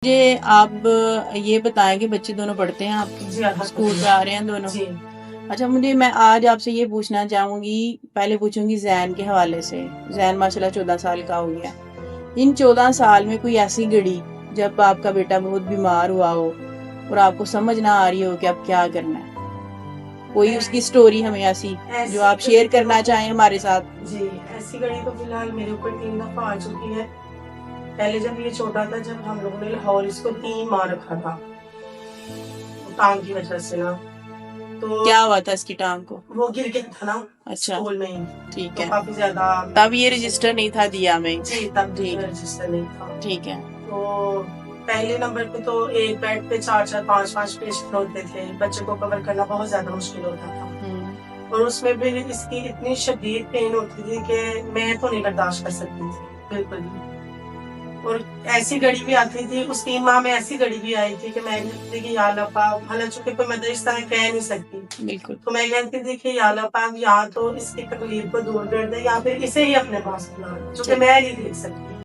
مجھے آپ یہ بتائیں کہ بچے دونوں پڑھتے ہیں آپ جی اسکول پہ آ رہے ہیں دونوں؟ جی اچھا، میں آج آپ سے یہ پوچھنا چاہوں گی، پہلے پوچھوں گی زین کے حوالے سے۔ زین ماشاء اللہ 14 سال کا ہو گیا۔ ان 14 سال میں کوئی ایسی گھڑی جب آپ کا بیٹا بہت بیمار ہوا ہو اور آپ کو سمجھ نہ آ رہی ہو کہ اب کیا کرنا ہے، کوئی اس کی سٹوری ہمیں ایسی جو آپ شیئر کرنا چاہیں ہمارے ساتھ؟ جی، ایسی گھڑی تو فی الحال میرے اوپر 3 دفعہ آ چکی ہے۔ پہلے جب یہ چھوٹا تھا، جب ہم لوگوں نے لاہور اس کو 3 ماہ رکھا تھا ٹانگ کی وجہ سے نا، تو کیا ہوا تھا اس کی ٹانگ کو؟ وہ گر گیا تھا نا اچھا، اسکول میں ہی، ٹھیک تو ہے۔ کافی زیادہ تب یہ رجسٹر نہیں تھا دیا میں؟ جی، تب ٹھیک رجسٹر نہیں تھا۔ ٹھیک ہے۔ تو پہلے نمبر پہ تو ایک بیڈ پہ 4 5 پیشنٹ ہوتے تھے، بچے کو کور کرنا بہت زیادہ مشکل ہوتا تھا، اور اس میں بھی اس کی اتنی شدید پین ہوتی تھی کہ میں تو نہیں برداشت کر سکتی تھی بالکل بھی۔ اور ایسی گھڑی بھی آتی تھی، اس 3 ماہ میں ایسی گھڑی بھی آئی تھی کہ میں کہتی تھی کہ یا اللہ پاک، حالانکہ کوئی مدر اس طرح کہہ نہیں سکتی، بالکل، تو میں کہتی تھی کہ یا اللہ پاک، یا تو اس کی تکلیف کو دور کر دے یا پھر اسے ہی اپنے پاس بلا لے، کیونکہ میں نہیں دیکھ سکتی۔